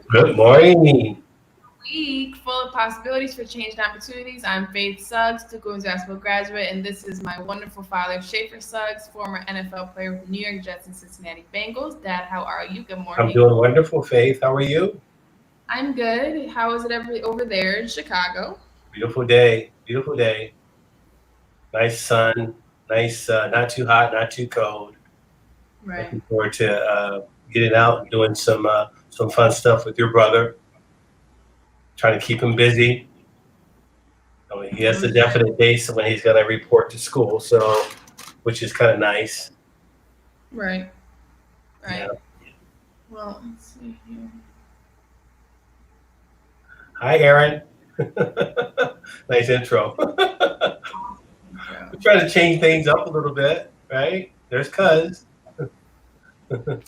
Good morning. Week full of possibilities for change and opportunities. I'm Faith Suggs, Tucum's basketball graduate, and this is my wonderful father, Shafer Suggs, former NFL player with the New York Jets and Cincinnati Bengals. Dad, how are you? Good I'm morning. doing wonderful, Faith. How are you? I'm good. How is it over there in Chicago? Beautiful day. Beautiful day. Nice sun. Nice, not too hot, not too cold. Right. Looking forward to getting out and doing some fun stuff with your brother. Trying to keep him busy. He has a definite date when he's going to report to school, so which is kind of nice. Right. Yeah. Right. Well, let's see here. Hi, Aaron. Nice intro. We're trying to change things up a little bit, right? There's Cuz. But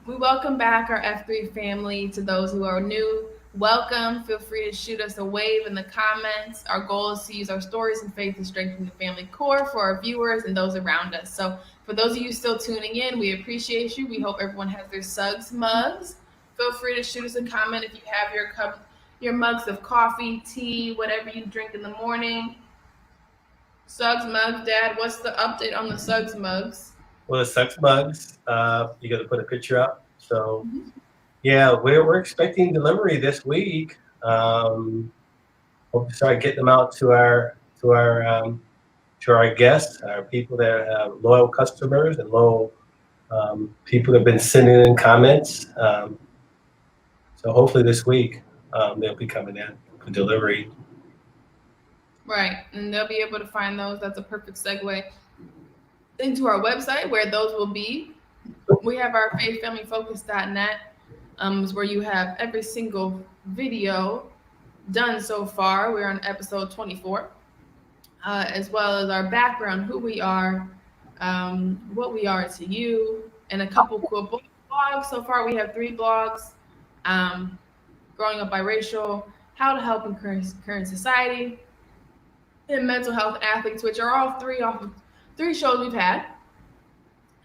we welcome back our F3 family. To those who are new, welcome. Feel free to shoot us a wave in the comments. Our goal is to use our stories and faith to strengthen the family core for our viewers and those around us. So, for those of you still tuning in, we appreciate you. We hope everyone has their Suggs mugs. Feel free to shoot us a comment if you have your mugs of coffee, tea, whatever you drink in the morning. Suggs mugs, Dad. What's the update on the Suggs mugs? Well, the Sucks mugs. You got to put a picture up. So yeah, we're expecting delivery this week. Hope to start getting them out to our guests, our people that have loyal customers and loyal people that have been sending in comments. So hopefully this week they'll be coming in for delivery. Right, and they'll be able to find those. That's a perfect segue into our website where those will be. We have our faithfamilyfocus.net, is where you have every single video done so far. We're on episode 24, as well as our background, who we are, what we are to you, and a couple cool blogs. So far, we have 3 blogs. Growing up biracial, how to help in current society, and mental health athletes, which are all 3 off of 3 shows we've had.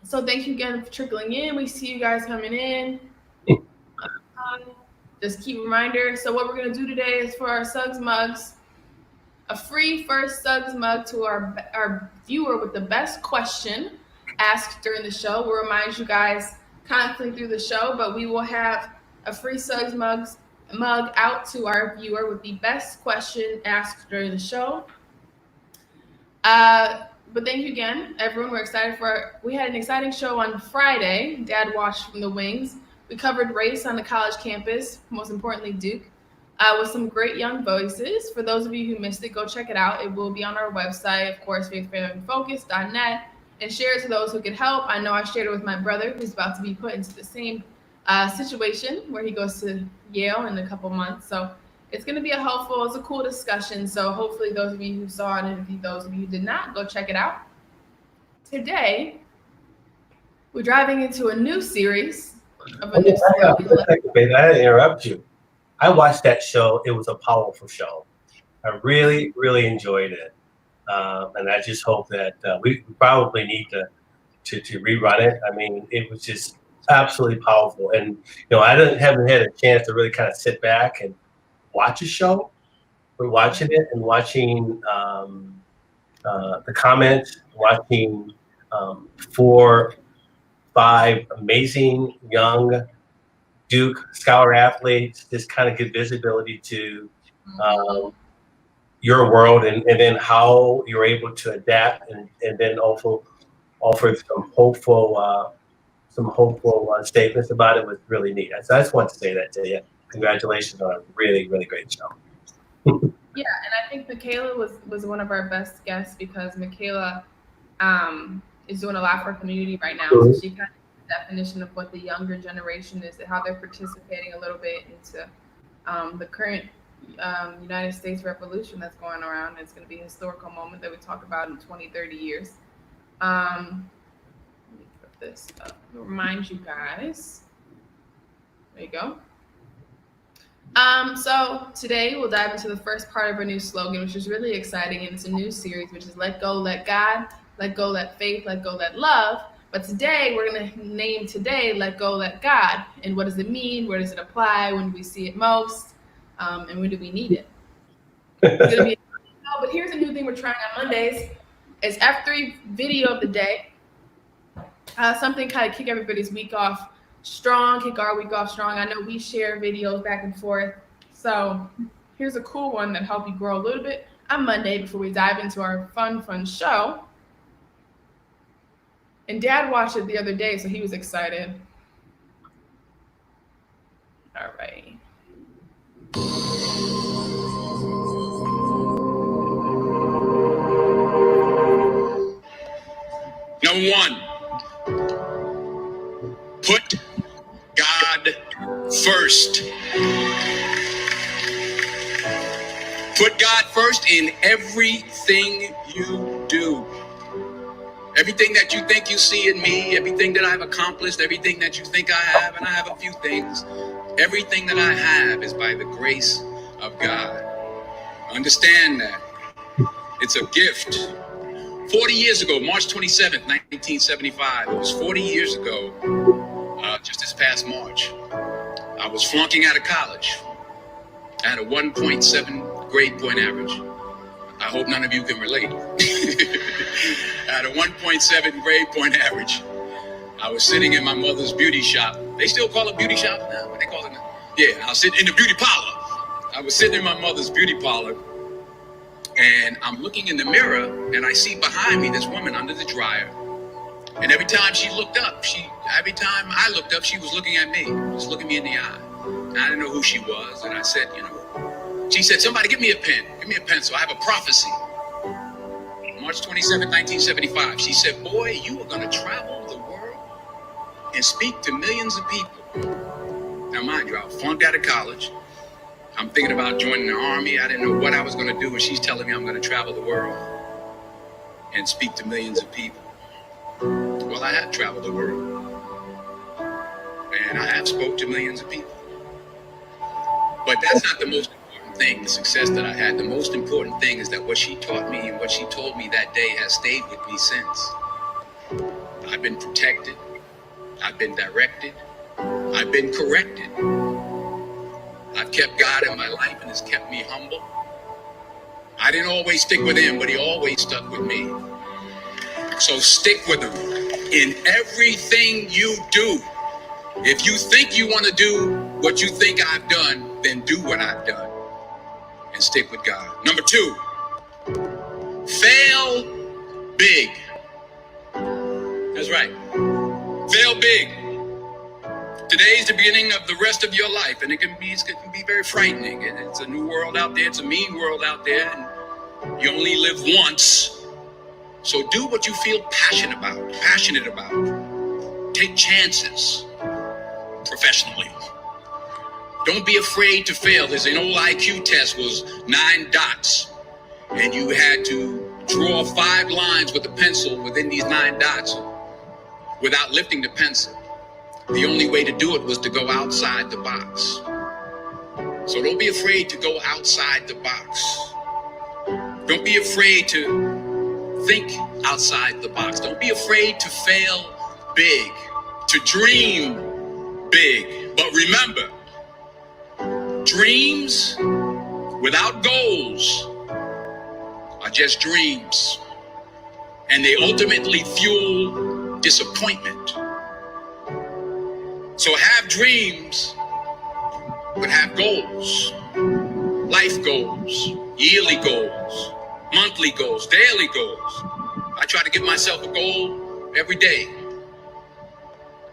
So thank you again for trickling in. We see you guys coming in. Just keep a reminder. So what we're going to do today is for our Suggs mugs, a free first Suggs mug to our viewer with the best question asked during the show. We'll remind you guys constantly through the show, but we will have a free Suggs mug out to our viewer with the best question asked during the show. But thank you again, everyone. We're excited we had an exciting show on Friday. Dad watched from the wings. We covered race on the college campus, most importantly, Duke, with some great young voices. For those of you who missed it, go check it out. It will be on our website, of course, faithfamilyfocus.net, and share it to those who could help. I know I shared it with my brother, who's about to be put into the same situation where he goes to Yale in a couple months. So it's going to be it's a cool discussion. So hopefully those of you who saw it and those of you who did not, go check it out. Today, we're driving into a new series of a new slogan. I didn't interrupt you. I watched that show. It was a powerful show. I really, really enjoyed it. And I just hope that we probably need to rerun it. I mean, it was just absolutely powerful. And, I haven't had a chance to really kind of sit back and watch a show. We're watching it and watching the comments, watching 4, 5 amazing young Duke scholar athletes, just kind of get visibility to your world and then how you're able to adapt and then also offer some hopeful statements about it was really neat. So I just want to say that to you. Congratulations on a really, really great show. Yeah, and I think Michaela was one of our best guests because Michaela is doing a lot for our community right now. So she kind of definition of what the younger generation is, how they're participating a little bit into the current United States revolution that's going around. It's going to be a historical moment that we talk about in 20, 30 years. Let me put this up. Remind you guys. There you go. So today we'll dive into the first part of our new slogan, which is really exciting, and it's a new series, which is let go, let God, let go, let faith, let go, let love. But today, we're going to name today Let Go, Let God. And what does it mean? Where does it apply? When do we see it most? And when do we need it? It's going to be but here's a new thing we're trying on Mondays. It's F3 video of the day. Something kind of kick everybody's week off strong, kick our week off strong. I know we share videos back and forth. So here's a cool one that help you grow a little bit on Monday before we dive into our fun show. And Dad watched it the other day, so he was excited. All right. Number one, put God first. Put God first in everything you do. Everything that you think you see in me, everything that I've accomplished, everything that you think I have, and I have a few things, everything that I have is by the grace of God. Understand that. It's a gift. 40 years ago, March 27th, 1975, it was 40 years ago, just this past March, I was flunking out of college. I had a 1.7 grade point average. I hope none of you can relate. I had a 1.7 grade point average. I was sitting in my mother's beauty shop. They still call it beauty shop now? What they call it now? Yeah, I was sitting in the beauty parlor. I was sitting in my mother's beauty parlor, and I'm looking in the mirror, and I see behind me this woman under the dryer. And every time she looked up, every time I looked up, she was looking at me, just looking me in the eye. And I didn't know who she was, and I said, she said, somebody give me a pen, give me a pencil. I have a prophecy. March 27, 1975, she said, boy, you are going to travel the world and speak to millions of people. Now, mind you, I flunked out of college. I'm thinking about joining the army. I didn't know what I was going to do, and she's telling me I'm going to travel the world and speak to millions of people. Well, I have traveled the world, and I have spoke to millions of people. But that's not the most important thing, the success that I had. The most important thing is that what she taught me and what she told me that day has stayed with me since. I've been protected. I've been directed. I've been corrected. I've kept God in my life, and it's kept me humble. I didn't always stick with him, but he always stuck with me. So stick with him in everything you do. If you think you want to do what you think I've done, then do what I've done and stick with God. Number two, fail big. That's right. Fail big. Today's the beginning of the rest of your life, and it can be very frightening. It's a new world out there. It's a mean world out there, and you only live once. So do what you feel passionate about. Take chances professionally. Don't be afraid to fail. There's an old IQ test, was 9 dots, and you had to draw 5 lines with a pencil within these 9 dots without lifting the pencil. The only way to do it was to go outside the box. So don't be afraid to go outside the box. Don't be afraid to think outside the box. Don't be afraid to fail big, to dream big. But remember, dreams without goals are just dreams, and they ultimately fuel disappointment. So have dreams, but have goals. Life goals, yearly goals, monthly goals, daily goals. I try to give myself a goal every day.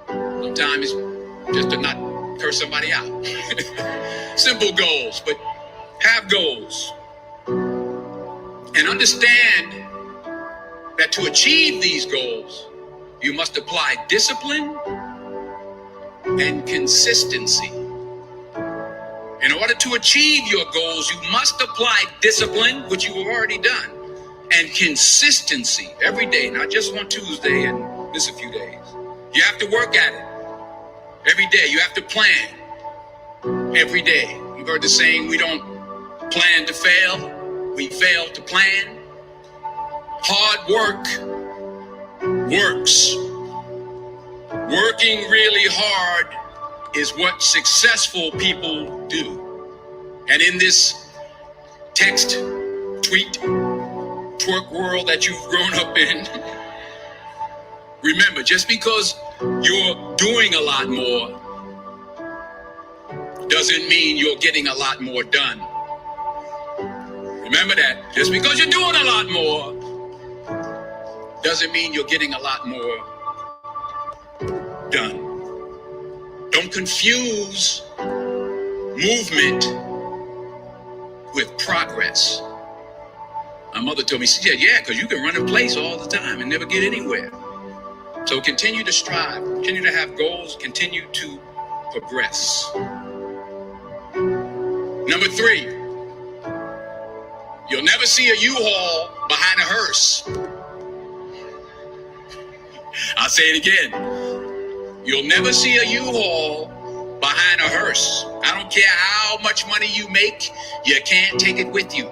Sometimes it's just to not curse somebody out. Simple goals, but have goals. And understand that to achieve these goals, you must apply discipline and consistency. In order to achieve your goals, you must apply discipline, which you have already done, and consistency every day, not just one Tuesday and miss a few days. You have to work at it every day. You have to plan every day. You've heard the saying, we don't plan to fail, we fail to plan. Hard work works. Working really hard is what successful people do. And in this text, tweet, twerk world that you've grown up in, remember, just because you're doing a lot more doesn't mean you're getting a lot more done. Remember that. Just because you're doing a lot more doesn't mean you're getting a lot more done. Don't confuse movement with progress. My mother told me, she said, yeah, because you can run in place all the time and never get anywhere. So continue to strive, continue to have goals, continue to progress. Number 3, you'll never see a U-Haul behind a hearse. I'll say it again. You'll never see a U-Haul behind a hearse. I don't care how much money you make, you can't take it with you.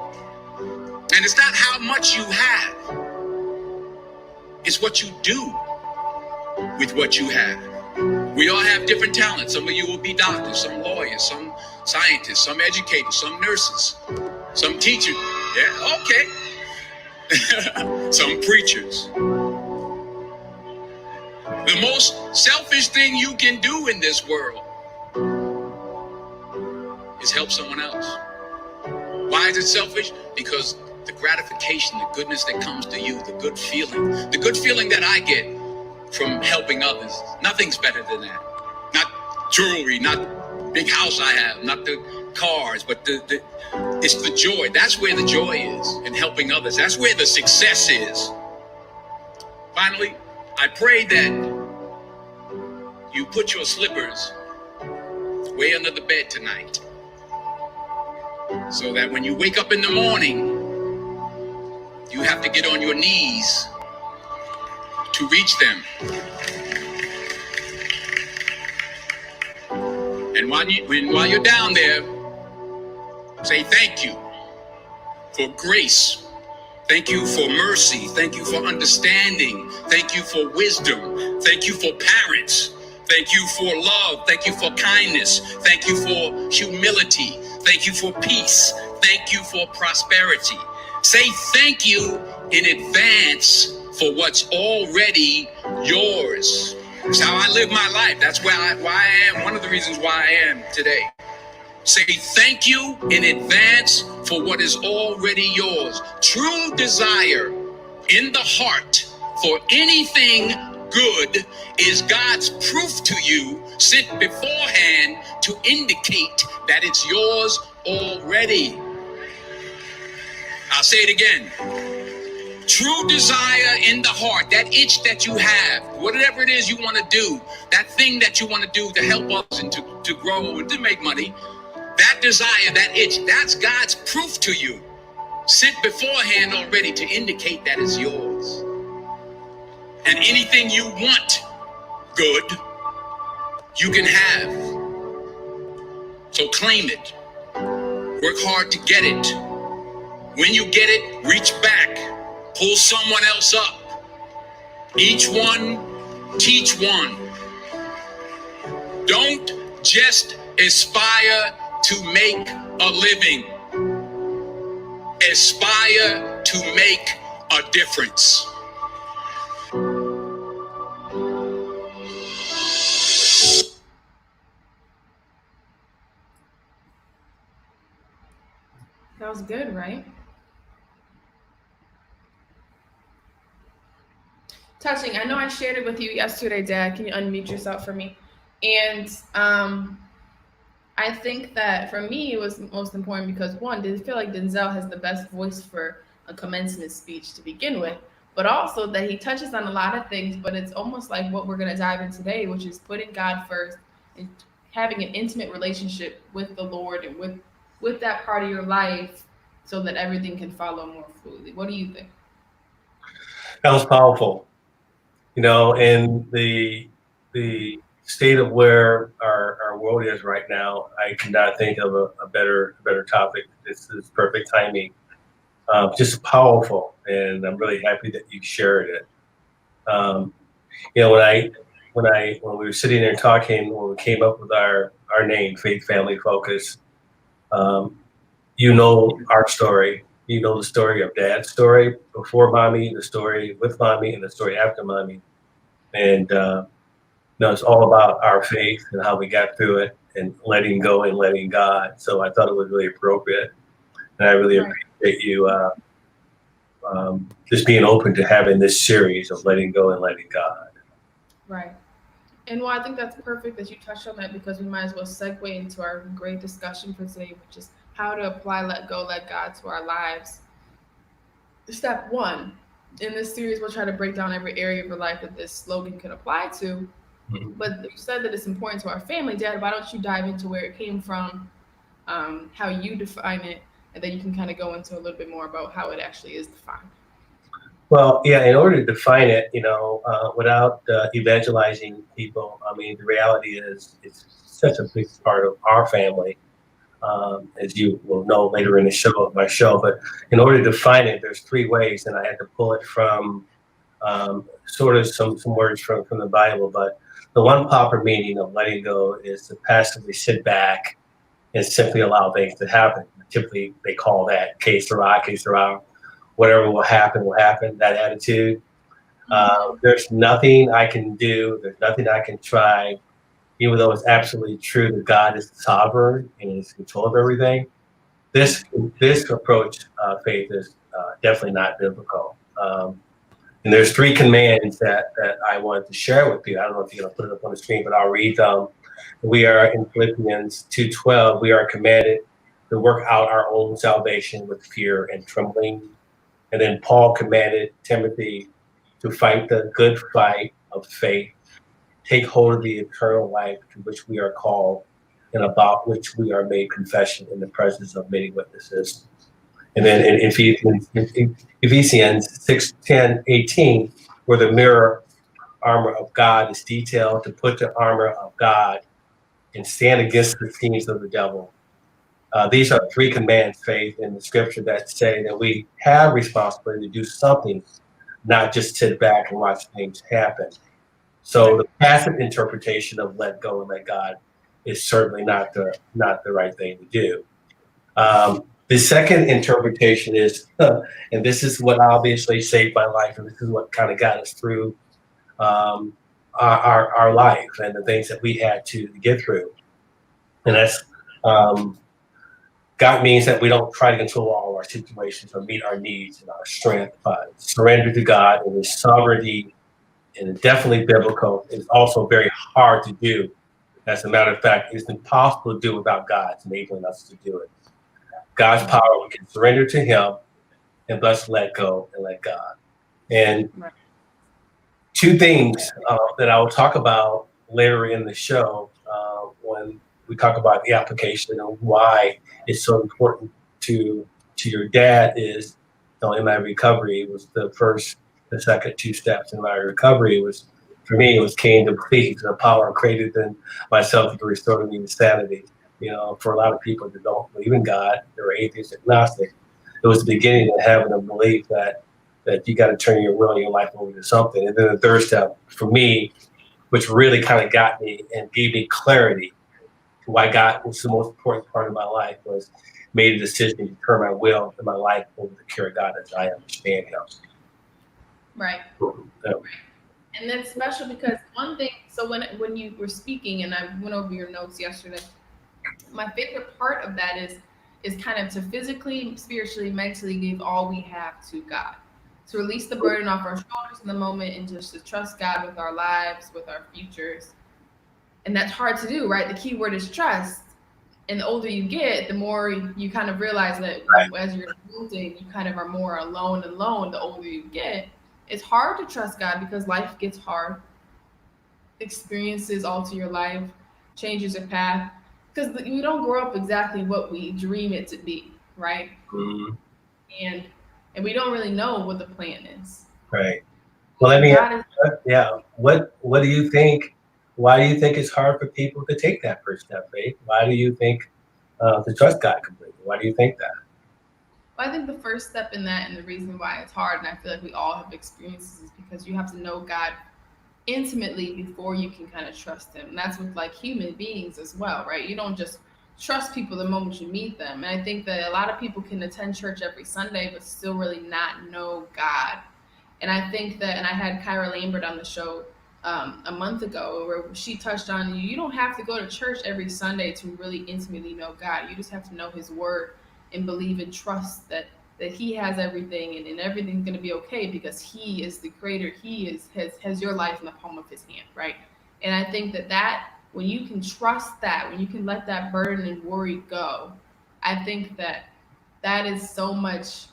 And it's not how much you have, it's what you do with what you have. We all have different talents. Some of you will be doctors, some lawyers, some scientists, some educators, some nurses, some teachers. Yeah, okay. Some preachers. The most selfish thing you can do in this world is help someone else. Why is it selfish? Because the gratification, the goodness that comes to you, the good feeling that I get from helping others, nothing's better than that. Not jewelry, not big house I have, not the cars, but it's the joy. That's where the joy is in helping others. That's where the success is. Finally, I pray that you put your slippers way under the bed tonight, so that when you wake up in the morning, you have to get on your knees to reach them. And while you're down there, say thank you for grace. Thank you for mercy. Thank you for understanding. Thank you for wisdom. Thank you for parents. Thank you for love. Thank you for kindness. Thank you for humility. Thank you for peace. Thank you for prosperity. Say thank you in advance for what's already yours. That's how I live my life. That's why I am. One of the reasons why I am today. Say thank you in advance for what is already yours. True desire in the heart for anything good is God's proof to you, sent beforehand to indicate that it's yours already. I'll say it again. True desire in the heart, that itch that you have, whatever it is you want to do, that thing that you want to do to help others and to grow and to make money, that desire, that itch, that's God's proof to you, sent beforehand already to indicate that it's yours. And anything you want good, you can have. So claim it. Work hard to get it. When you get it, reach back. Pull someone else up. Each one, teach one. Don't just aspire to make a living. Aspire to make a difference. That was good, right? Touching. I know I shared it with you yesterday, Dad. Can you unmute yourself for me? And I think that for me, it was most important because, one, I feel like Denzel has the best voice for a commencement speech to begin with, but also that he touches on a lot of things, but it's almost like what we're going to dive in today, which is putting God first and having an intimate relationship with the Lord and with that part of your life so that everything can follow more fluidly. What do you think? That was powerful. You know, in the state of where our world is right now, I cannot think of a better topic. This is perfect timing. Just powerful, and I'm really happy that you shared it. You know, when when we were sitting there talking, when we came up with our name, Faith Family Focus, you know our story. You know the story of Dad's story before mommy, the story with mommy, and the story after mommy. And it's all about our faith and how we got through it and letting go and letting God. So I thought it was really appropriate, and I really appreciate you just being open to having this series of letting go and letting God. Right. And well, I think that's perfect that you touched on that, because we might as well segue into our great discussion for today, which is how to apply let go, let God to our lives. Step one, in this series, we'll try to break down every area of your life that this slogan can apply to. Mhm. But you said that it's important to our family. Dad, why don't you dive into where it came from, how you define it, and then you can kind of go into a little bit more about how it actually is defined. Well, yeah, in order to define it, without evangelizing people, I mean, the reality is it's such a big part of our family, as you will know later in my show. But in order to define it, there's three ways, and I had to pull it from sort of some words from the Bible. But the one proper meaning of letting go is to passively sit back and simply allow things to happen. Typically, they call that que sera, whatever will happen, that attitude. There's nothing I can do. There's nothing I can try, even though it's absolutely true that God is sovereign and is in control of everything. This approach, faith, is definitely not biblical. And there's three commands that I wanted to share with you. I don't know if you're going to put it up on the screen, but I'll read them. We are in Philippians 2:12. We are commanded to work out our own salvation with fear and trembling. And then Paul commanded Timothy to fight the good fight of faith, take hold of the eternal life to which we are called and about which we are made confession in the presence of many witnesses. And then in Ephesians 6:10-18, where the mirror armor of God is detailed, to put the armor of God and stand against the schemes of the devil. These are three commands, faith, in the scripture that say that we have responsibility to do something, not just sit back and watch things happen. So the passive interpretation of let go and let God is certainly not the right thing to do. The second interpretation is, and this is what obviously saved my life, and this is what kind of got us through our life and the things that we had to get through. And that's God means that we don't try to control all our situations or meet our needs and our strength, but surrender to God and His sovereignty, and definitely biblical. It's also very hard to do. As a matter of fact, it's impossible to do without God's enabling us to do it. God's power, we can surrender to Him and thus let go and let God. And two things that I will talk about later in the show when we talk about the application and why it's so important to your dad is, in my recovery, it was the second two steps in my recovery was, for me, it was kingdom please, the power greater than myself to restore me to sanity. For a lot of people that don't believe in God, they're atheist, agnostic. It was the beginning of having a belief that you got to turn your will and your life over to something. And then the third step for me, which really kind of got me and gave me clarity to why God was the most important part of my life, was made a decision to turn my will and my life over to care of God as I understand Him. Right. And that's special because one thing, so when you were speaking and I went over your notes yesterday, my favorite part of that is kind of to physically, spiritually, mentally give all we have to God. To release the burden off our shoulders in the moment and just to trust God with our lives, with our futures. And that's hard to do, right? The key word is trust. And the older you get, the more you kind of realize that as you're moving, you kind of are more alone the older you get. It's hard to trust God because life gets hard. Experiences alter your life, changes your path. Because we don't grow up exactly what we dream it to be, right? Mm-hmm. And we don't really know what the plan is. Right. Well, let me ask, what do you think? Why do you think it's hard for people to take that first step, Faith? Why do you think to trust God completely? Why do you think that? Well, I think the first step in that, and the reason why it's hard, and I feel like we all have experiences, is because you have to know God intimately before you can kind of trust him. And that's with like human beings as well, right? You don't just trust people the moment you meet them. And I think that a lot of people can attend church every Sunday but still really not know God. And I think that, and I had Kyra Lambert on the show a month ago where she touched on you don't have to go to church every Sunday to really intimately know God. You just have to know his word and believe and trust that he has everything and everything's going to be okay because he is the creator. He has your life in the palm of his hand, right? And I think that when you can trust that, when you can let that burden and worry go, I think that is so much,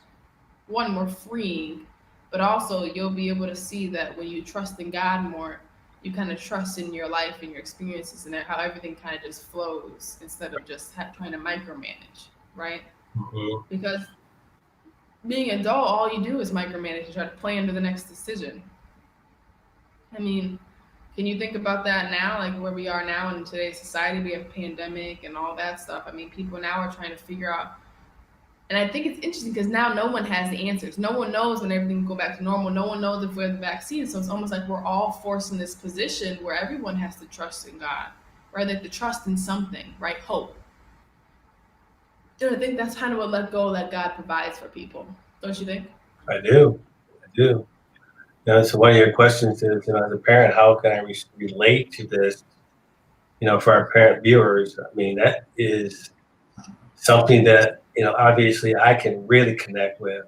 one, more freeing, but also you'll be able to see that when you trust in God more, you kind of trust in your life and your experiences and how everything kind of just flows instead of just trying to micromanage, right? Mm-hmm. Because being an adult, all you do is micromanage and try to plan to the next decision. I mean, can you think about that now, like where we are now in today's society? We have a pandemic and all that stuff. I mean, people now are trying to figure out. And I think it's interesting because now no one has the answers. No one knows when everything will go back to normal. No one knows if we have the vaccine. So it's almost like we're all forced in this position where everyone has to trust in God, right? Like to trust in something, right? Hope. And I think that's kind of what let go that God provides for people. Don't you think? I do. I do. So one of your questions is, as a parent, how can I relate to this? For our parent viewers, I mean, that is something that obviously I can really connect with.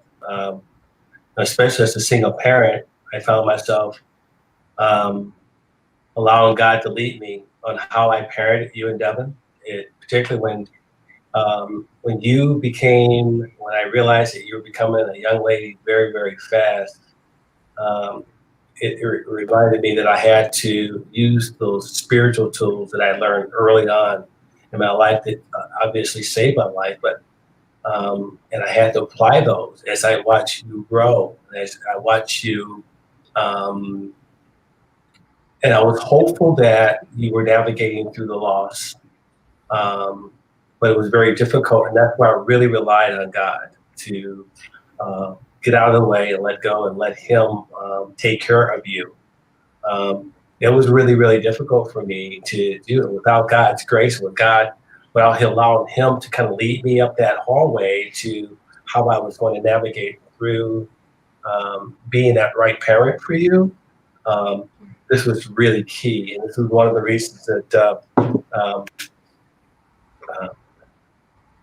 Especially as a single parent, I found myself um, allowing God to lead me on how I parented you and Devin. Particularly when I realized that you were becoming a young lady very, very fast. Um, it reminded me that I had to use those spiritual tools that I learned early on in my life that obviously saved my life, but and I had to apply those as I watch you grow, as I watch you, um, and I was hopeful that you were navigating through the loss, um, but it was very difficult, and that's why I really relied on God to get out of the way and let go and let Him take care of you. It was really, really difficult for me to do it without God's grace, without allowing Him to kind of lead me up that hallway to how I was going to navigate through being that right parent for you. Um, this was really key, and this is one of the reasons that um, uh,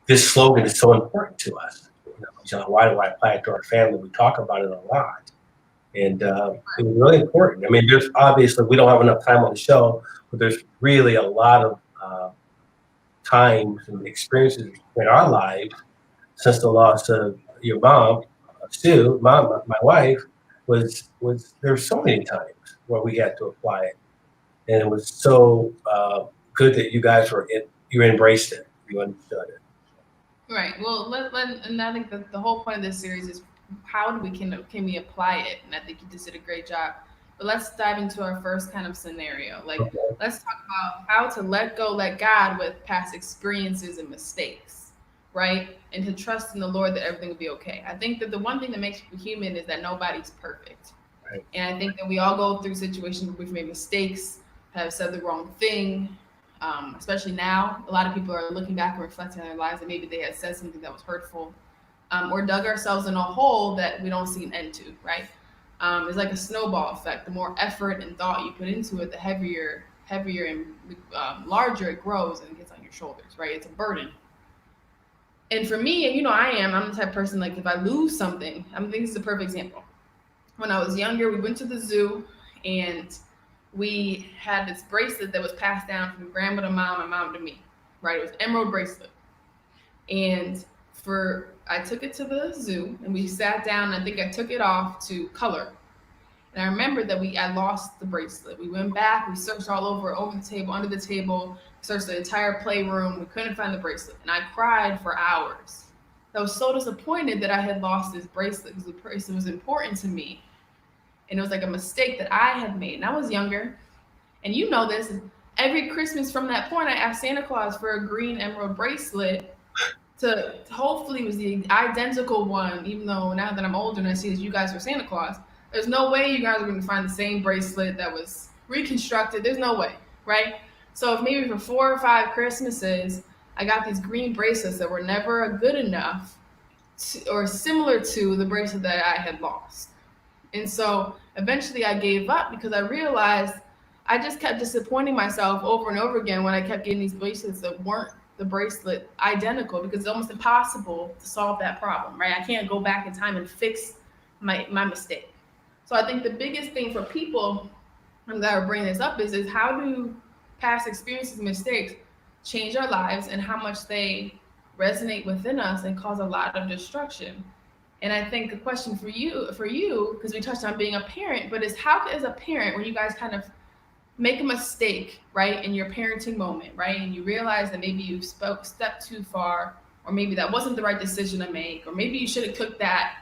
this slogan is so important to us. Why do I apply it to our family? We talk about it a lot. And it was really important. I mean, there's obviously, we don't have enough time on the show, but there's really a lot of times and experiences in our lives since the loss of your mom, Sue, my wife, was there's so many times where we had to apply it. And it was so good that you guys you embraced it, you understood it. Right. Well, and I think that the whole point of this series is how do we can we apply it? And I think you just did a great job. But let's dive into our first kind of scenario. Like, Okay. let's talk about how to let go, let God with past experiences and mistakes, right? And to trust in the Lord that everything will be okay. I think that the one thing that makes people human is that nobody's perfect. Right. And I think that we all go through situations where we've made mistakes, have said the wrong thing, especially now. A lot of people are looking back and reflecting on their lives that maybe they had said something that was hurtful, or dug ourselves in a hole that we don't see an end to, right? It's like a snowball effect. The more effort and thought you put into it, the heavier and larger it grows and it gets on your shoulders, right? It's a burden. And for me, and I'm the type of person, like if I lose something, I think this is a perfect example. When I was younger, we went to the zoo and we had this bracelet that was passed down from grandma to mom and mom to me, right? It was an emerald bracelet. And I took it to the zoo and we sat down and I think I took it off to color. And I remember that I lost the bracelet. We went back, we searched all over the table, under the table, searched the entire playroom. We couldn't find the bracelet. And I cried for hours. I was so disappointed that I had lost this bracelet because the bracelet was important to me. And it was like a mistake that I had made. And I was younger. And you know this. Every Christmas from that point, I asked Santa Claus for a green emerald bracelet to hopefully it was the identical one, even though now that I'm older and I see that you guys were Santa Claus, there's no way you guys are going to find the same bracelet that was reconstruct it. There's no way, right? So if maybe for 4 or 5 Christmases, I got these green bracelets that were never good enough or similar to the bracelet that I had lost. And so eventually I gave up because I realized I just kept disappointing myself over and over again when I kept getting these bracelets that weren't the bracelet identical, because it's almost impossible to solve that problem, right? I can't go back in time and fix my mistake. So I think the biggest thing for people, I'm glad we're bringing this up, is how do past experiences and mistakes change our lives and how much they resonate within us and cause a lot of destruction. And I think the question for you, because we touched on being a parent, but is how, as a parent, when you guys kind of make a mistake, right, in your parenting moment, right, and you realize that maybe you stepped too far, or maybe that wasn't the right decision to make, or maybe you should have cooked that.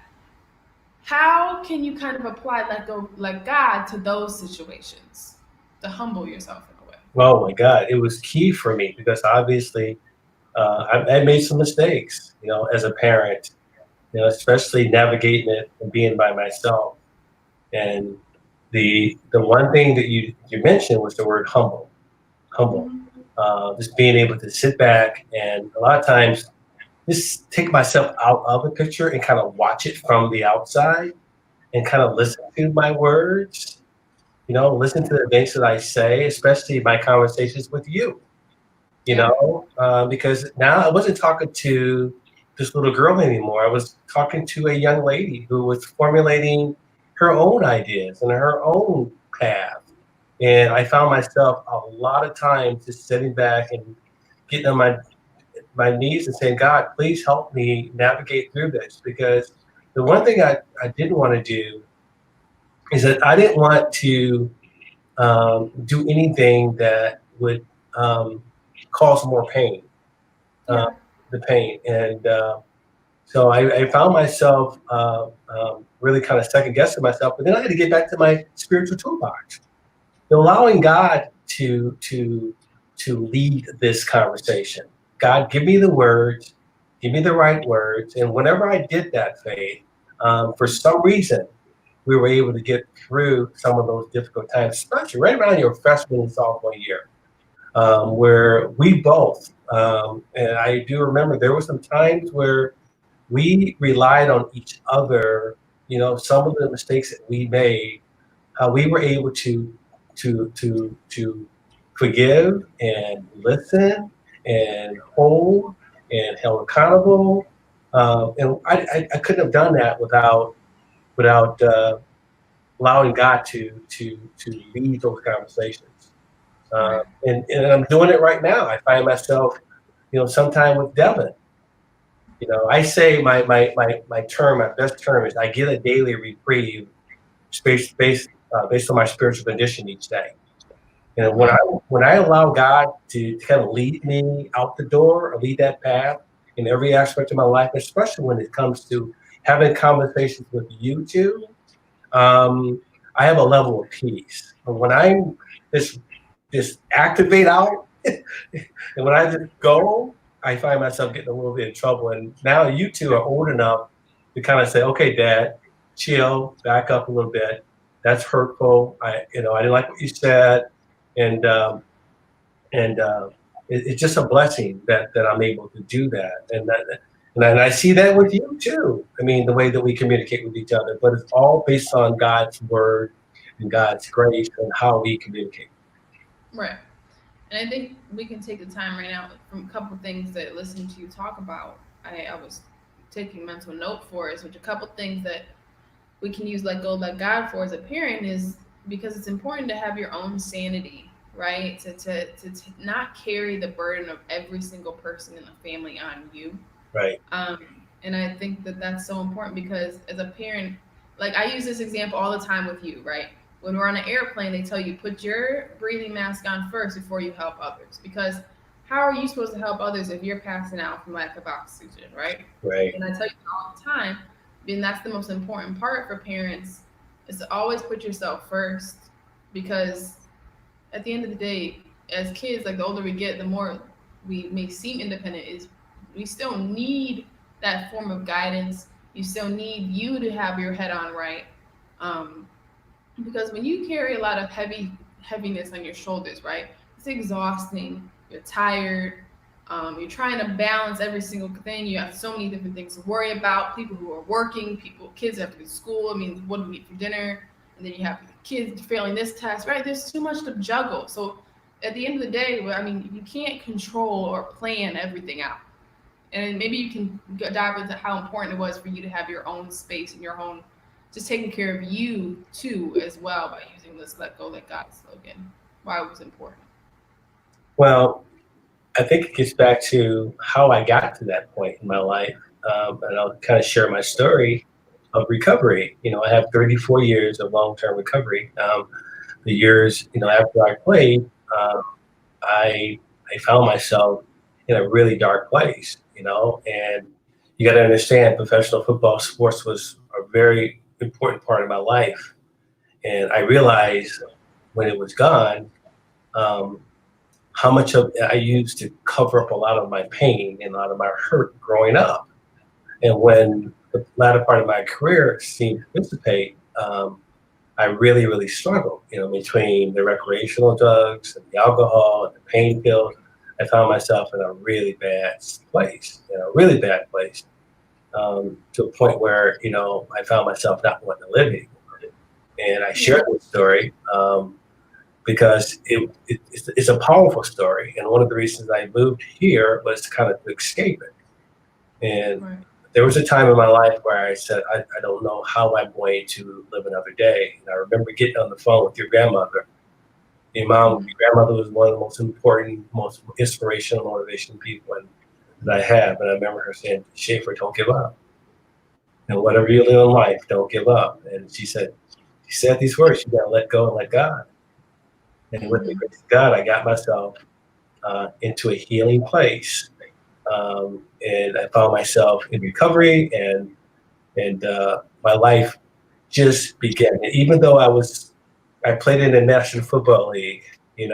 How can you kind of apply let go, like God, to those situations to humble yourself in a way? Oh my God, it was key for me because obviously I made some mistakes, as a parent, especially navigating it and being by myself. And the one thing that you mentioned was the word humble, humble. Just being able to sit back and a lot of times just take myself out of the picture and kind of watch it from the outside and kind of listen to my words, listen to the things that I say, especially my conversations with you, because now I wasn't talking to this little girl anymore. I was talking to a young lady who was formulating her own ideas and her own path. And I found myself a lot of times just sitting back and getting on my knees and saying, God, please help me navigate through this. Because the one thing I didn't want to do is that I didn't want to do anything that would cause more pain, the pain. And so I found myself really kind of second guessing myself. But then I had to get back to my spiritual toolbox, allowing God to lead this conversation. God, give me the words, give me the right words. And whenever I did that, Faith, for some reason, we were able to get through some of those difficult times, especially right around your freshman and sophomore year, where we both, and I do remember there were some times where we relied on each other, some of the mistakes that we made, how we were able to forgive and listen and hold and held accountable. And I couldn't have done that without allowing God to lead those conversations. And I'm doing it right now. I find myself, sometime with Devin. I say my term, my best term is I get a daily reprieve based on my spiritual condition each day. And when I allow God to kind of lead me out the door or lead that path in every aspect of my life, especially when it comes to having conversations with you two, I have a level of peace. But when I'm just activate out, and when I just go, I find myself getting a little bit in trouble. And now you two are old enough to kind of say, "Okay, Dad, chill, back up a little bit. That's hurtful. I didn't like what you said," and it's just a blessing that I'm able to do that. And I see that with you too. I mean, the way that we communicate with each other, but it's all based on God's word and God's grace and how we communicate. Right. And I think we can take the time right now from a couple of things that listening to you talk about. I was taking mental note for us, which a couple of things that we can use let go, let God for as a parent is because it's important to have your own sanity, right? To not carry the burden of every single person in the family on you. Right. And I think that that's so important because as a parent, like I use this example all the time with you, right? When we're on an airplane, they tell you put your breathing mask on first before you help others. Because how are you supposed to help others if you're passing out from lack of oxygen, right? Right. And I tell you all the time, and that's the most important part for parents is to always put yourself first. Because at the end of the day, as kids, like the older we get, the more we may seem independent, is we still need that form of guidance. You still need you to have your head on right. Because when you carry a lot of heavy heaviness on your shoulders, right? It's exhausting. You're tired. You're trying to balance every single thing. You have so many different things to worry about. People who are working, kids have to go to school. I mean, what do we eat for dinner? And then you have kids failing this test, right? There's too much to juggle. So at the end of the day, I mean, you can't control or plan everything out. And maybe you can dive into how important it was for you to have your own space and your own, just taking care of you too, as well, by using this "Let Go, Let God" slogan. Why it was important. Well, I think it gets back to how I got to that point in my life. And I'll kind of share my story of recovery. I have 34 years of long-term recovery. The years, after I played, um, I I found myself in a really dark place, and you got to understand professional football sports was a very important part of my life. And I realized when it was gone, um, how much of I used to cover up a lot of my pain and a lot of my hurt growing up. And when the latter part of my career seemed to dissipate, I really, really struggled, between the recreational drugs and the alcohol and the pain pills. I found myself in a really bad place, really bad place, to a point where, I found myself not wanting to live anymore. And I Yeah. shared this story because it's a powerful story. And one of the reasons I moved here was to kind of escape it. And Right. there was a time in my life where I said, I don't know how I'm going to live another day. And I remember getting on the phone with your grandmother. Your grandmother was one of the most important, most inspirational, motivational people that I have. And I remember her saying, Shafer, don't give up. And whatever you live in life, don't give up. And she said these words, you got to let go and let God. And with the Mm-hmm. grace of God, I got myself into a healing place. And I found myself in recovery, and my life just began. And even though I played in the National Football League, and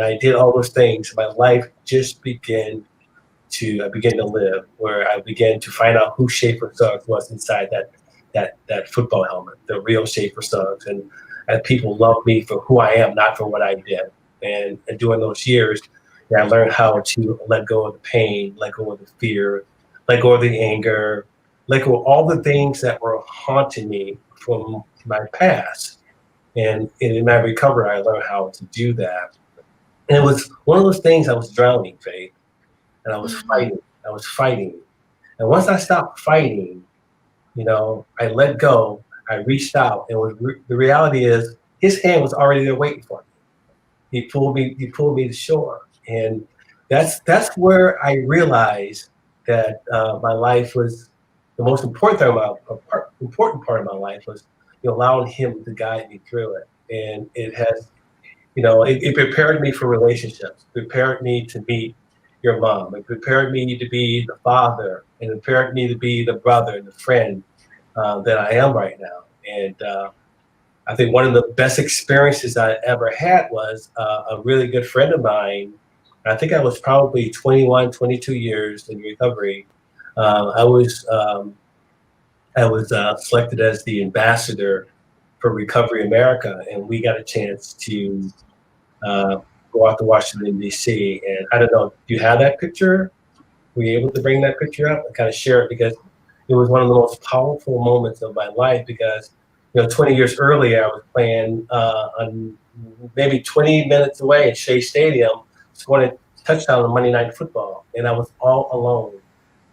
I did all those things, my life just I began to live, where I began to find out who Shafer Suggs was inside that football helmet, the real Shafer Suggs, and people loved me for who I am, not for what I did. And during those years, I learned how to let go of the pain, let go of the fear, let go of the anger, let go of all the things that were haunting me from my past. And in my recovery, I learned how to do that. And it was one of those things I was drowning, Faith, and I was Mm-hmm. fighting. I was fighting. And once I stopped fighting, I let go. I reached out, and the reality is, his hand was already there waiting for me. He pulled me to shore, and that's where I realized that my life was the most important important part of my life was allowing him to guide me through it. And it has, it prepared me for relationships, prepared me to meet your mom, it prepared me to be the father, and it prepared me to be the brother and the friend that I am right now. And I think one of the best experiences I ever had was a really good friend of mine. I think I was probably 21, 22 years in recovery. I was selected as the ambassador for Recovery America, and we got a chance to uh, go out to Washington D.C. And I don't know, do you have that picture? Were you able to bring that picture up and kind of share it, because it was one of the most powerful moments of my life, because 20 years earlier I was playing on maybe 20 minutes away at Shea Stadium, scoring a touchdown on Monday Night Football, and I was all alone.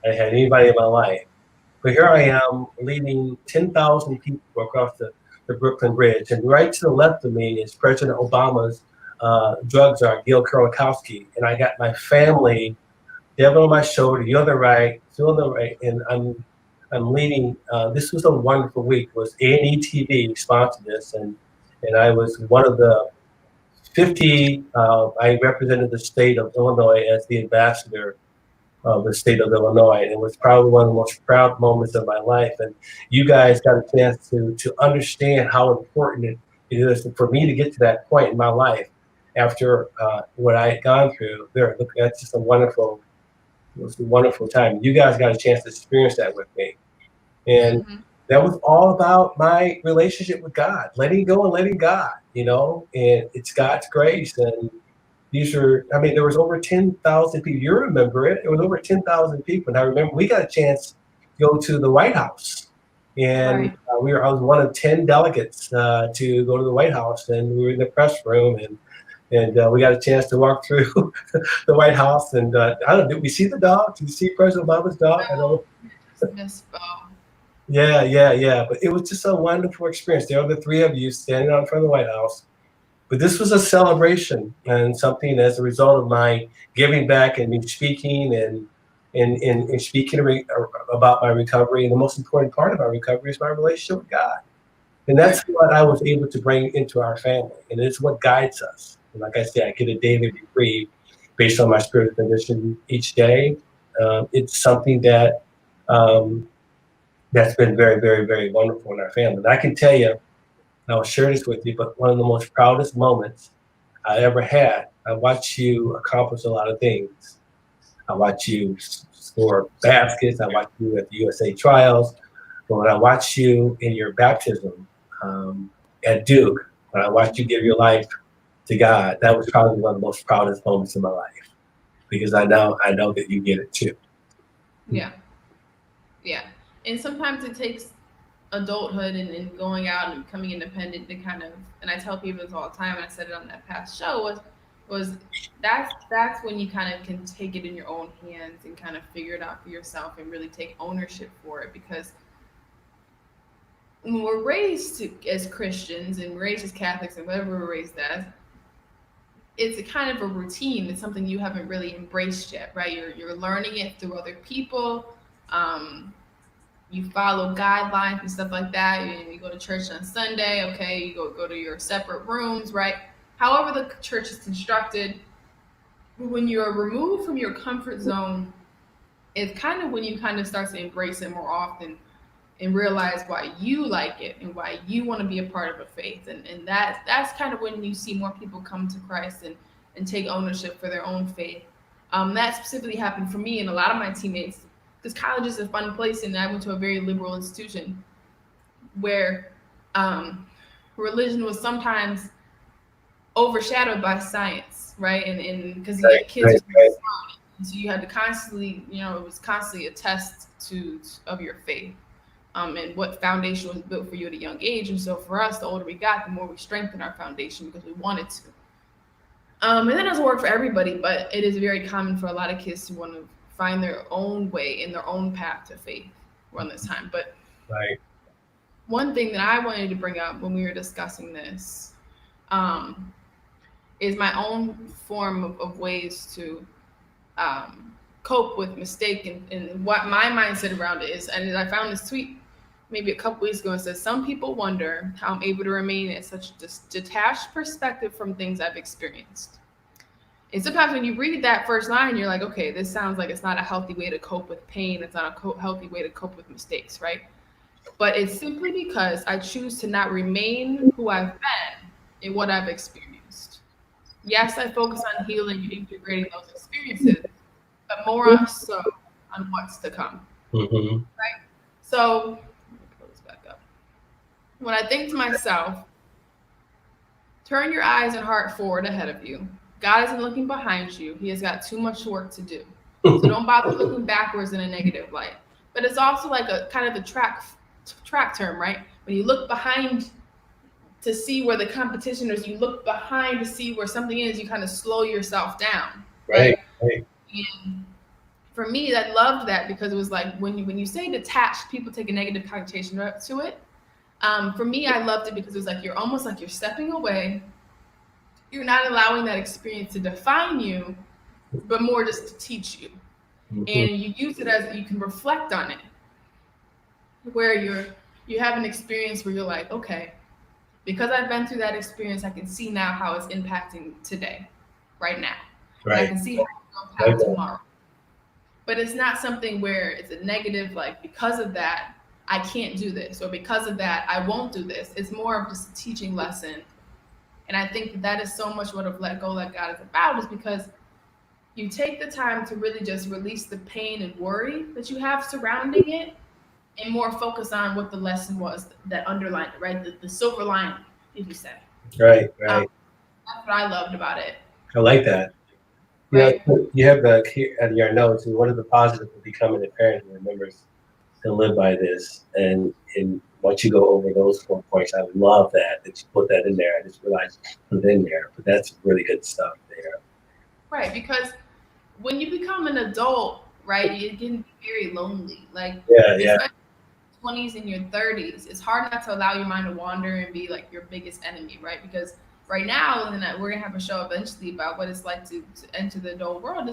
I didn't have anybody in my life. But here I am leading 10,000 people across the Brooklyn Bridge, and right to the left of me is President Obama's drug czar, Gil Kurlikowski, and I got my family. Devil on my shoulder, you're on the right, still on the right, and I'm leading. This was a wonderful week. It was A&E TV sponsored this, and I was one of the 50. I represented the state of Illinois as the ambassador of the state of Illinois, and it was probably one of the most proud moments of my life. And you guys got a chance to understand how important it is for me to get to that point in my life after what I had gone through. Look, that's just it was a wonderful time. You guys got a chance to experience that with me. And Mm-hmm. that was all about my relationship with God, letting go and letting God, and it's God's grace. And there was over 10,000 people. You remember it. It was over 10,000 people. And I remember we got a chance to go to the White House. And Right. I was one of 10 delegates to go to the White House. And we were in the press room. And we got a chance to walk through the White House. And I don't know, did we see the dog? Did you see President Obama's dog? I don't know. Misspoke. Yeah. But it was just a wonderful experience. There were the three of you standing out in front of the White House. But this was a celebration and something as a result of my giving back and speaking and speaking about my recovery. And the most important part of my recovery is my relationship with God. And that's what I was able to bring into our family. And it's what guides us. And like I said, I get a daily reprieve based on my spiritual condition each day. It's something that that's been very, very, very wonderful in our family. And I can tell you, and I'll share this with you, but one of the most proudest moments I ever had, I watched you accomplish a lot of things. I watched you score baskets. I watched you at the USA trials. But when I watched you in your baptism at Duke, when I watched you give your life to God, that was probably one of the most proudest moments of my life because I know that you get it too. Yeah. And sometimes it takes adulthood and going out and becoming independent to kind of, and I tell people this all the time, and I said it on that past show, was that's when you kind of can take it in your own hands and kind of figure it out for yourself and really take ownership for it. Because when we're raised as Christians and raised as Catholics and whatever we're raised as, it's a kind of a routine. It's something you haven't really embraced yet, right? You're learning it through other people. You follow guidelines and stuff like that. You go to church on Sunday, okay, you go to your separate rooms, right? However the church is constructed, when you're removed from your comfort zone, it's kind of when you kind of start to embrace it more often and realize why you like it and why you want to be a part of a faith. And that's kind of when you see more people come to Christ and take ownership for their own faith. That specifically happened for me and a lot of my teammates, because college is a fun place, and I went to a very liberal institution where religion was sometimes overshadowed by science, right? And because you get kids, so you had to constantly, it was constantly a test of your faith, and what foundation was built for you at a young age. And so for us, the older we got, the more we strengthened our foundation because we wanted to. And that doesn't work for everybody, but it is very common for a lot of kids to want to find their own way in their own path to faith around this time. But one thing that I wanted to bring up when we were discussing this is my own form of ways to cope with mistake and what my mindset around it is. And I found this tweet maybe a couple weeks ago and says, some people wonder how I'm able to remain at such a detached perspective from things I've experienced. And sometimes when you read that first line, you're like, okay, this sounds like it's not a healthy way to cope with pain. It's not a healthy way to cope with mistakes, right? But it's simply because I choose to not remain who I've been in what I've experienced. Yes, I focus on healing and integrating those experiences, but more so on what's to come. Mm-hmm. Right? So, let me pull this back up. When I think to myself, turn your eyes and heart forward ahead of you. God isn't looking behind you. He has got too much work to do. So don't bother looking backwards in a negative light. But it's also like a kind of a track term, right? When you look behind to see where the competition is, you look behind to see where something is, you kind of slow yourself down. Right. And for me, I loved that because it was like when you say detached, people take a negative connotation to it. For me, I loved it because it was like you're almost like you're stepping away. You're not allowing that experience to define you, but more just to teach you. Mm-hmm. And you use it as you can reflect on it, where you have an experience where you're like, okay, because I've been through that experience, I can see now how it's impacting today, right now. Right. And I can see how it's going to impact tomorrow. But it's not something where it's a negative, like because of that, I can't do this, or because of that, I won't do this. It's more of just a teaching lesson. And I think that is so much what Let Go, Let God is about, is because you take the time to really just release the pain and worry that you have surrounding it, and more focus on what the lesson was that underlined it, right? The silver lining, if you say. Right. That's what I loved about it. I like that. Right. You have at your notes, what are the positives of becoming a parent who remembers to live by this? And once you go over those 4 points, I would love that you put that in there. I just realized put it in there, but that's really good stuff there. Right, because when you become an adult, right, you can be very lonely. Like, Yeah. especially 20s and your 30s, it's hard not to allow your mind to wander and be like your biggest enemy, right? Because right now, and we're gonna have a show eventually about what it's like to enter the adult world.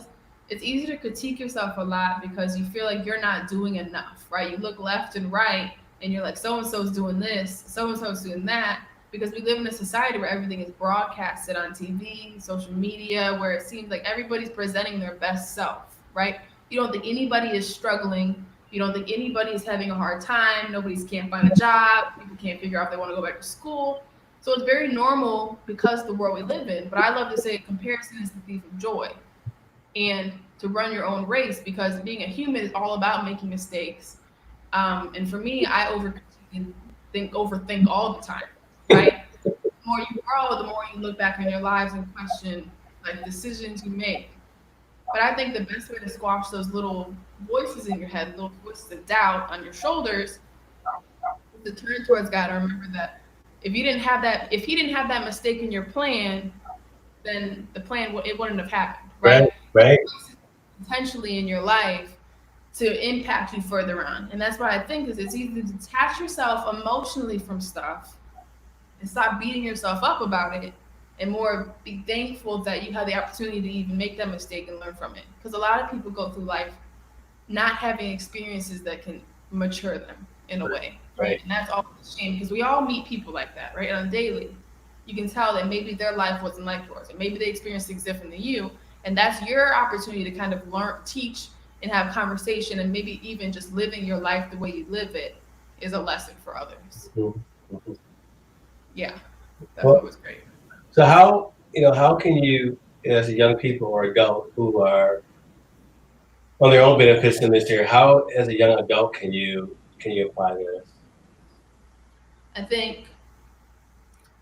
It's easy to critique yourself a lot because you feel like you're not doing enough, right? You look left and right, and you're like, so and so's doing this, so and so's doing that. Because we live in a society where everything is broadcasted on TV, social media, where it seems like everybody's presenting their best self, right? You don't think anybody is struggling. You don't think anybody is having a hard time. Nobody's can't find a job. People can't figure out if they want to go back to school. So it's very normal because of the world we live in. But I love to say comparison is the thief of joy. And to run your own race, because being a human is all about making mistakes. And for me, I overthink all the time, right? The more you grow, the more you look back on your lives and question like decisions you make. But I think the best way to squash those little voices in your head, little voices of doubt on your shoulders, is to turn towards God and remember that if He didn't have that mistake in your plan, then the plan it wouldn't have happened, right? Right. Intentionally in your life to impact you further on, and that's what I think is it's easy to detach yourself emotionally from stuff and stop beating yourself up about it and more be thankful that you have the opportunity to even make that mistake and learn from it. Because a lot of people go through life not having experiences that can mature them in a way, right? And that's all a shame because we all meet people like that, right? On a daily, you can tell that maybe their life wasn't like yours, and maybe they experienced things different than you, and that's your opportunity to kind of learn, teach, and have conversation, and maybe even just living your life the way you live it is a lesson for others. Mm-hmm. Yeah, that's what was great. So how can you, as a young people or adult who are on their own benefits in this area, how as a young adult can you apply this? I think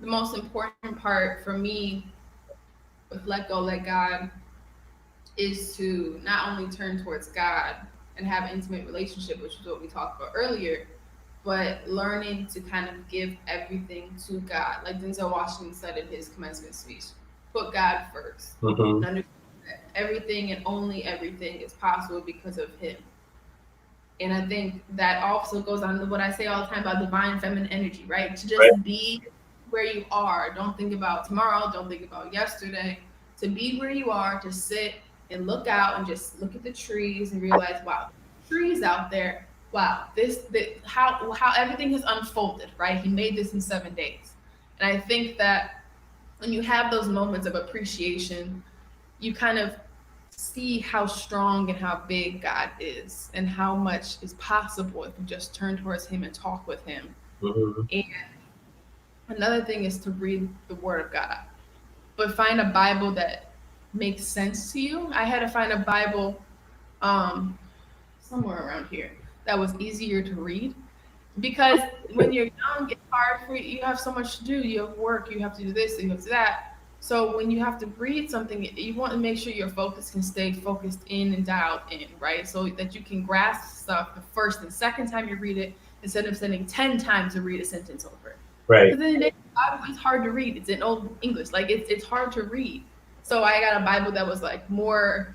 the most important part for me with Let Go, Let God is to not only turn towards God and have an intimate relationship, which is what we talked about earlier, but learning to kind of give everything to God. Like Denzel Washington said in his commencement speech, put God first. Mm-hmm. And understand that everything and only everything is possible because of Him. And I think that also goes on to what I say all the time about divine feminine energy, right? To just be where you are. Don't think about tomorrow. Don't think about yesterday. To be where you are, to sit and look out and just look at the trees and realize, wow, trees out there. Wow, how everything has unfolded, right? He made this in 7 days. And I think that when you have those moments of appreciation, you kind of see how strong and how big God is and how much is possible if you just turn towards Him and talk with Him. Mm-hmm. And another thing is to read the Word of God, but find a Bible that makes sense to you. I had to find a Bible somewhere around here that was easier to read, because when you're young, it's hard for you. You have so much to do. You have work. You have to do this. You have to do that. So when you have to read something, you want to make sure your focus can stay focused in and dialed in, right? So that you can grasp stuff the first and second time you read it instead of spending 10 times to read a sentence over. Right. Because then the Bible is hard to read. It's in Old English. Like it's hard to read. So I got a Bible that was like more,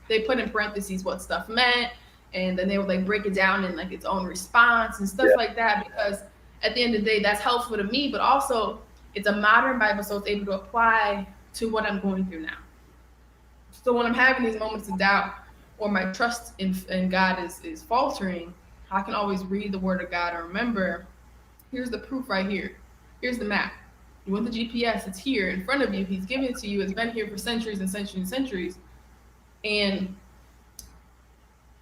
they put in parentheses what stuff meant, and then they would like break it down in like its own response and stuff like that, because at the end of the day, that's helpful to me, but also it's a modern Bible, so it's able to apply to what I'm going through now. So when I'm having these moments of doubt or my trust in God is faltering, I can always read the Word of God and remember, here's the proof right here. Here's the map. You want the GPS, it's here in front of you. He's given it to you. It's been here for centuries and centuries and centuries. And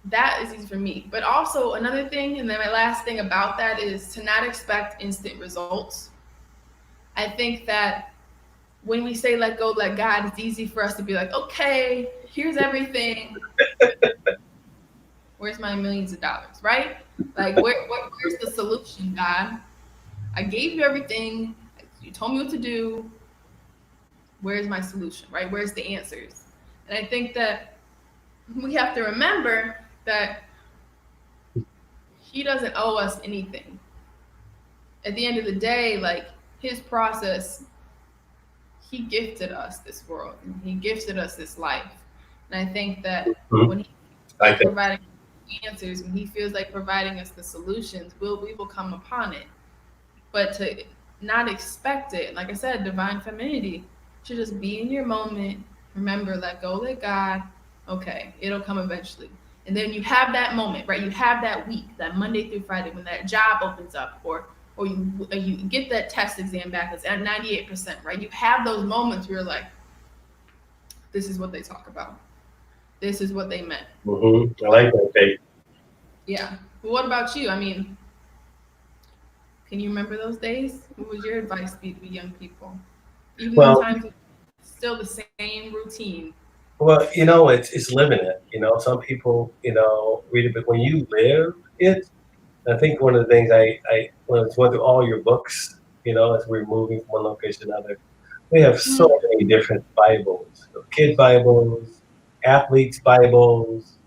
that is easy for me. But also another thing, and then my last thing about that is to not expect instant results. I think that when we say let go, let God, it's easy for us to be like, okay, here's everything. Where's my millions of dollars, right? Like, where's the solution, God? I gave you everything. You told me what to do. Where's my solution, right? Where's the answers? And I think that we have to remember that he doesn't owe us anything. At the end of the day, like his process, he gifted us this world and he gifted us this life. And I think that Mhm. when he I like think. providing answers, when he feels like providing us the solutions, we will come upon it. But to not expect it, like I said, divine femininity should just be in your moment. Remember, let go, let God. Okay, it'll come eventually. And then you have that moment, right? You have that week, that Monday through Friday, when that job opens up, or you get that test exam back. It's at 98%, right? You have those moments where you're like, this is what they talk about. This is what they meant. Mm-hmm. I like that, Faith. Yeah. But what about you? I mean, can you remember those days? What would your advice be to young people? Even though Well, times it's still the same routine. it's living it. Some people, read it, but when you live it, I think one of the things I when I went through all your books, as we're moving from one location to another, we have so Mm, many different Bibles, kid Bibles, athletes Bibles,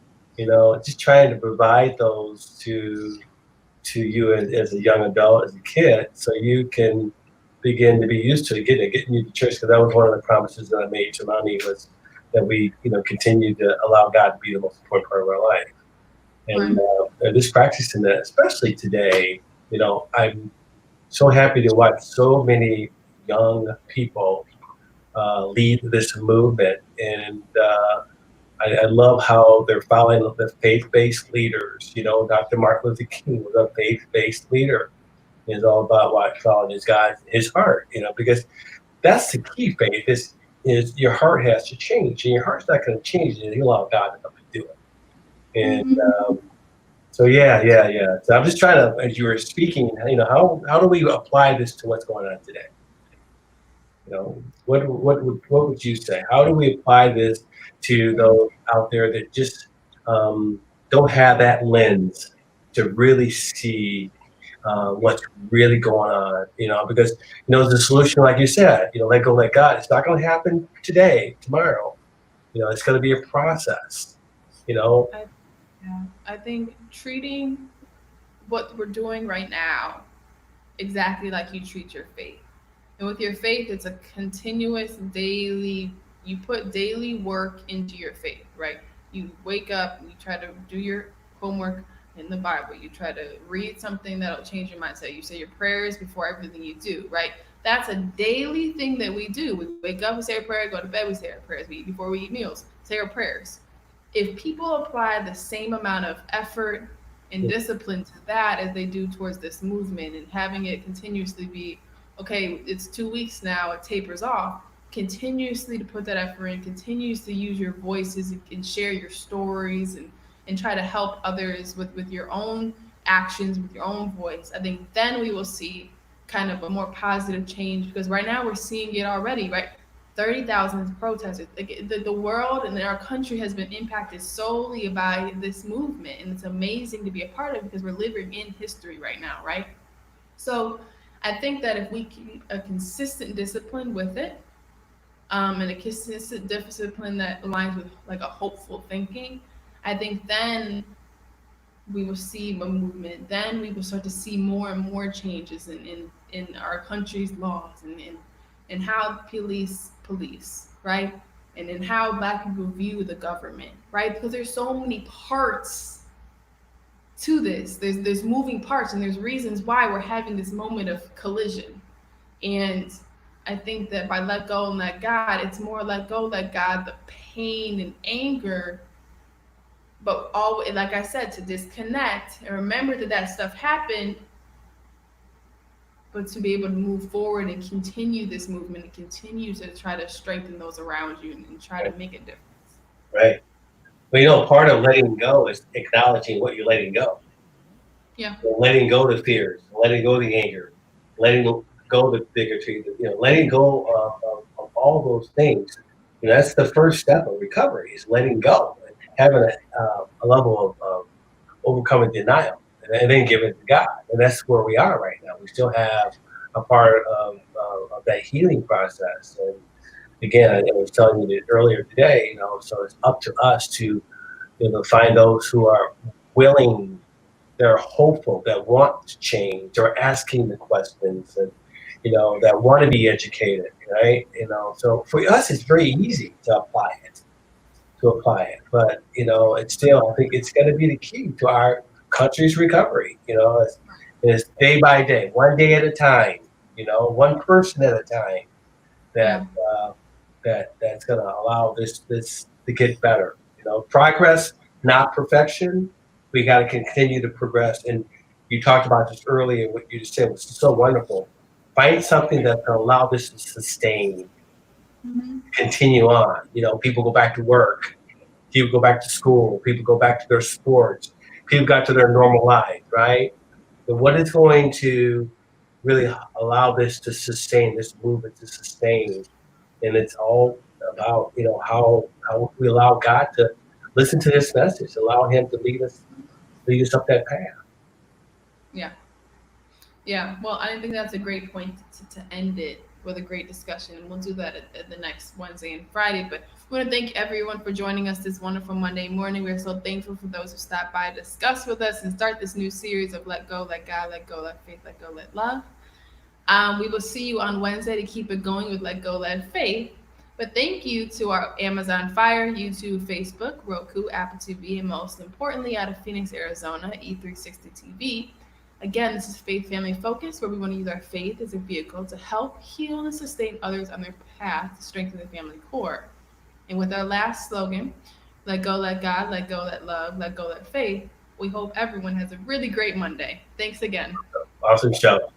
just trying to provide those to you as a young adult, as a kid, so you can begin to be used to getting you to church. Because that was one of the promises that I made to Mommy, was that we, continue to allow God to be the most important part of our life. And right. just practicing that, especially today, I'm so happy to watch so many young people lead this movement. And I love how they're following the faith-based leaders. Dr. Martin Luther King was a faith-based leader. It's all about what following his heart, because that's the key. Faith is your heart has to change, and your heart's not going to change until you allow God to come and do it. And Mhm. so yeah. So I'm just trying to, as you were speaking, how do we apply this to what's going on today? What would you say? How do we apply this to those out there that just um, don't have that lens to really see what's really going on? Because the solution, like you said, let go, let God. It's not going to happen today, tomorrow. It's going to be a process. You know, I, yeah. I think treating what we're doing right now exactly like you treat your faith. And with your faith, it's a continuous daily, you put daily work into your faith, right? You wake up, you try to do your homework in the Bible, you try to read something that'll change your mindset. You say your prayers before everything you do, right? That's a daily thing that we do. We wake up, we say a prayer, go to bed, we say our prayers. Before we eat meals, say our prayers. If people apply the same amount of effort and discipline to that as they do towards this movement, and having it continuously be, okay, it's 2 weeks now, it tapers off, continuously to put that effort in, continues to use your voices and share your stories, and try to help others with your own actions, with your own voice, I think then we will see kind of a more positive change, because right now we're seeing it already, right? 30,000 protesters. Like the world and our country has been impacted solely by this movement, and it's amazing to be a part of, because we're living in history right now, right? So I think that if we keep a consistent discipline with it, and a consistent discipline that aligns with like a hopeful thinking, I think then we will see a movement. Then we will start to see more and more changes in our country's laws, and how police, right? And in how Black people view the government, right? Because there's so many parts to this. There's moving parts, and there's reasons why we're having this moment of collision. And I think that by let go and let God, it's more let go, let God, the pain and anger, but all, like I said, to disconnect and remember that that stuff happened, but to be able to move forward and continue this movement and continue to try to strengthen those around you, and try to make a difference. right. But part of letting go is acknowledging what you're letting go. Yeah. Letting go the fears, letting go the anger, letting go the bigotry, letting go of all those things. That's the first step of recovery, is letting go, and having a level of overcoming denial. and then give it to God. And that's where we are right now. We still have a part of that healing process. And again, I was telling you that earlier today, so it's up to us to, find those who are willing, they're hopeful, that want to change, or asking the questions, and that want to be educated, right? So for us, it's very easy to apply it. But it's still, I think it's going to be the key to our country's recovery. It's day by day, one day at a time. One person at a time. That that's going to allow this to get better. Progress, not perfection. We got to continue to progress. And you talked about this earlier. What you just said was so wonderful. Find something that can allow this to sustain, continue on. People go back to work. People go back to school. People go back to their sports. People got to their normal life, right? But what is going to really allow this to sustain, this movement to sustain? And it's all about, how we allow God to listen to this message, allow Him to lead us up that path. Yeah. Yeah, well, I think that's a great point to end it with a great discussion. And we'll do that at the next Wednesday and Friday. But we want to thank everyone for joining us this wonderful Monday morning. We're so thankful for those who stopped by to discuss with us and start this new series of Let Go, Let God, Let Go, Let Faith, Let Go, Let Love. We will see you on Wednesday to keep it going with Let Go, Let Faith. But thank you to our Amazon Fire, YouTube, Facebook, Roku, Apple TV, and most importantly, out of Phoenix, Arizona, E360 TV. Again, this is Faith Family Focus, where we want to use our faith as a vehicle to help heal and sustain others on their path to strengthen the family core. And with our last slogan, let go, let God, let go, let love, let go, let faith, we hope everyone has a really great Monday. Thanks again. Awesome show.